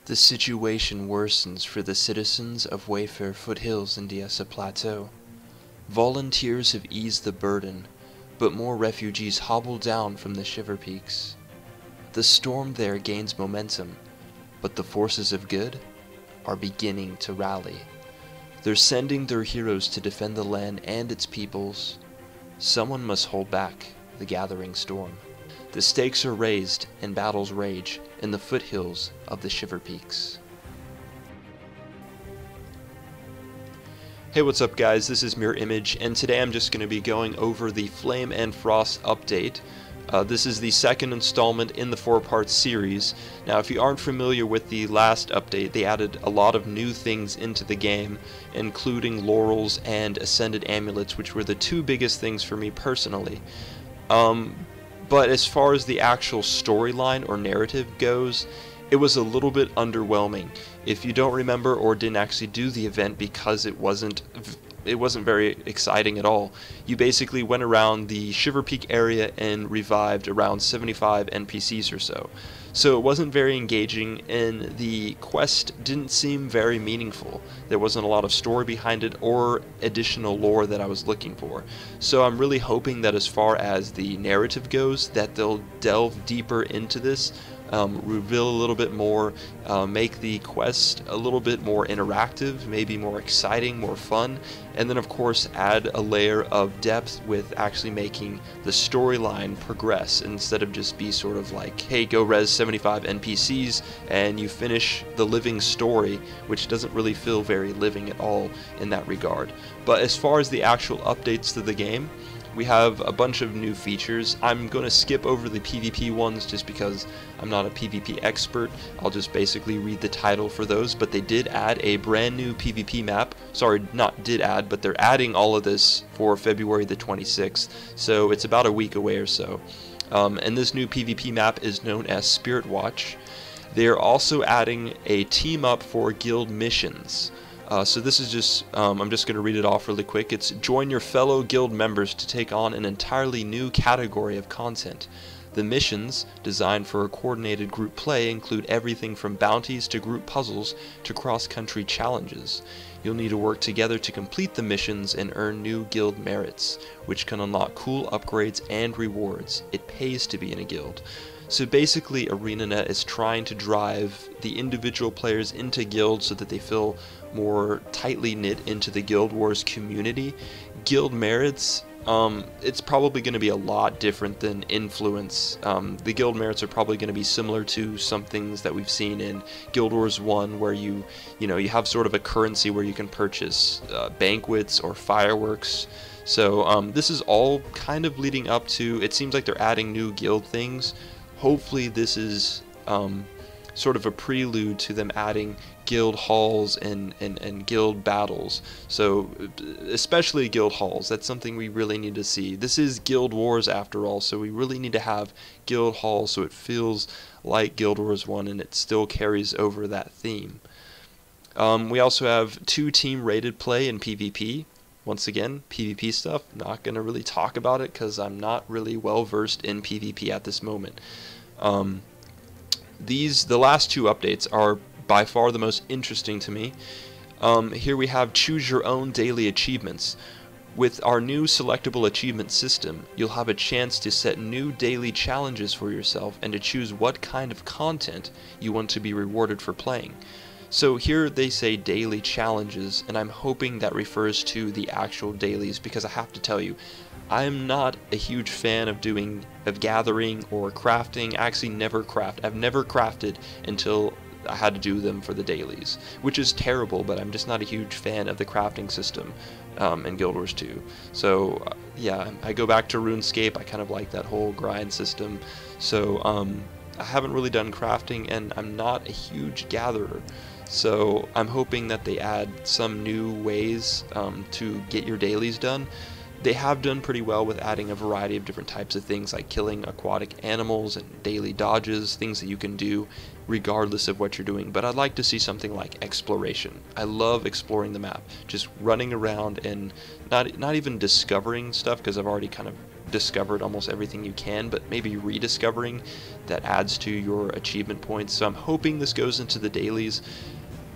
The situation worsens for the citizens of Wayfair Foothills and Diessa Plateau. Volunteers have eased the burden, but more refugees hobble down from the Shiver Peaks. The storm there gains momentum, but the forces of good are beginning to rally. They're sending their heroes to defend the land and its peoples. Someone must hold back the gathering storm. The stakes are raised and battles rage in the foothills of the Shiver Peaks. Hey, what's up guys, this is Mirror Image, and today I'm just going to be going over the Flame and Frost update. This is the second installment in the 4-part series. Now, if you aren't familiar with the last update, they added a lot of new things into the game, including Laurels and Ascended Amulets, which were the two biggest things for me personally. But as far as the actual storyline or narrative goes, it was a little bit underwhelming. If you don't remember or didn't actually do the event because it wasn't very exciting at all, you basically went around the Shiver Peak area and revived around 75 NPCs or so. So it wasn't very engaging, and the quest didn't seem very meaningful. There wasn't a lot of story behind it or additional lore that I was looking for. So I'm really hoping that as far as the narrative goes, that they'll delve deeper into this, reveal a little bit more, make the quest a little bit more interactive, maybe more exciting, more fun, and then of course add a layer of depth with actually making the storyline progress instead of just be sort of like, hey, go res 75 NPCs and you finish the living story, which doesn't really feel very living at all in that regard. But as far as the actual updates to the game, we have a bunch of new features. I'm going to skip over the PvP ones just because I'm not a PvP expert. I'll just basically read the title for those, but they did add a brand new PvP map. Sorry, not did add, but they're adding all of this for February the 26th, so it's about a week away or so. And this new PvP map is known as Spirit Watch. They're also adding a team up for guild missions. So this is just, I'm just going to read it off really quick. It's join your fellow guild members to take on an entirely new category of content. The missions, designed for a coordinated group play, include everything from bounties to group puzzles to cross-country challenges. You'll need to work together to complete the missions and earn new guild merits, which can unlock cool upgrades and rewards. It pays to be in a guild. So basically, ArenaNet is trying to drive the individual players into guilds so that they feel more tightly knit into the Guild Wars community. Guild merits, it's probably going to be a lot different than influence. The guild merits are probably going to be similar to some things that we've seen in Guild Wars 1, where you have sort of a currency where you can purchase banquets or fireworks. So this is all kind of leading up to, it seems like they're adding new guild things. Hopefully this is sort of a prelude to them adding guild halls and guild battles. So especially guild halls, that's something we really need to see. This is Guild Wars after all, so we really need to have guild halls so it feels like Guild Wars 1 and it still carries over that theme. We also have 2 team rated play in PvP. Once again, PvP stuff, not going to really talk about it because I'm not really well versed in PvP at this moment. The last 2 updates are by far the most interesting to me. Here we have choose your own daily achievements. With our new selectable achievement system, you'll have a chance to set new daily challenges for yourself and to choose what kind of content you want to be rewarded for playing. So here they say daily challenges, and I'm hoping that refers to the actual dailies, because I have to tell you, I'm not a huge fan of gathering or crafting. I actually never craft. I've never crafted until I had to do them for the dailies, which is terrible, but I'm just not a huge fan of the crafting system in Guild Wars 2. So yeah, I go back to RuneScape. I kind of like that whole grind system. So I haven't really done crafting, and I'm not a huge gatherer. So I'm hoping that they add some new ways to get your dailies done. They have done pretty well with adding a variety of different types of things, like killing aquatic animals and daily dodges, things that you can do regardless of what you're doing. But I'd like to see something like exploration. I love exploring the map, just running around and not even discovering stuff, because I've already kind of discovered almost everything you can, but maybe rediscovering that adds to your achievement points. So I'm hoping this goes into the dailies,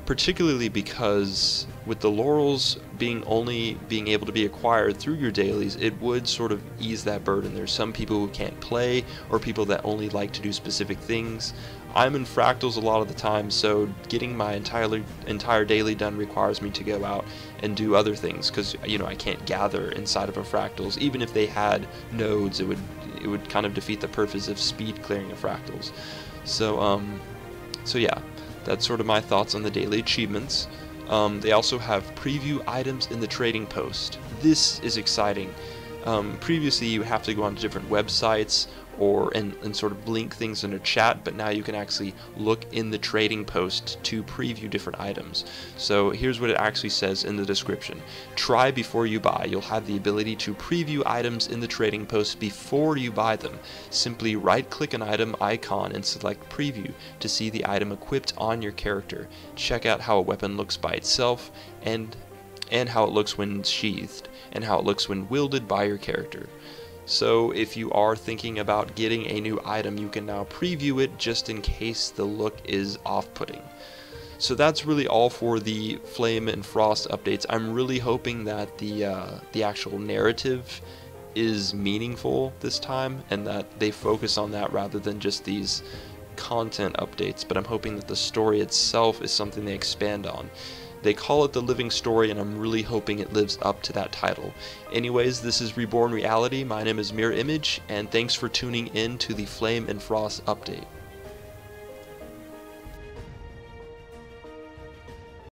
particularly because with the Laurels being able to be acquired through your dailies, it would sort of ease that burden. There's some people who can't play, or people that only like to do specific things. I'm in fractals a lot of the time, so getting my entire daily done requires me to go out and do other things, because I can't gather inside of a fractals. Even if they had nodes, it would kind of defeat the purpose of speed clearing of fractals. So yeah, that's sort of my thoughts on the daily achievements. They also have preview items in the trading post. This is exciting. Previously you have to go on to different websites and sort of link things in a chat, but now you can actually look in the trading post to preview different items. So here's what it actually says in the description. Try before you buy. You'll have the ability to preview items in the trading post before you buy them. Simply right-click an item icon and select preview to see the item equipped on your character. Check out how a weapon looks by itself, and how it looks when sheathed, and how it looks when wielded by your character. So if you are thinking about getting a new item, you can now preview it just in case the look is off-putting. So that's really all for the Flame and Frost updates. I'm really hoping that the actual narrative is meaningful this time, and that they focus on that rather than just these content updates, but I'm hoping that the story itself is something they expand on. They call it the living story, and I'm really hoping it lives up to that title. Anyways, this is Reborn Reality. My name is Mirror Image, and thanks for tuning in to the Flame and Frost update.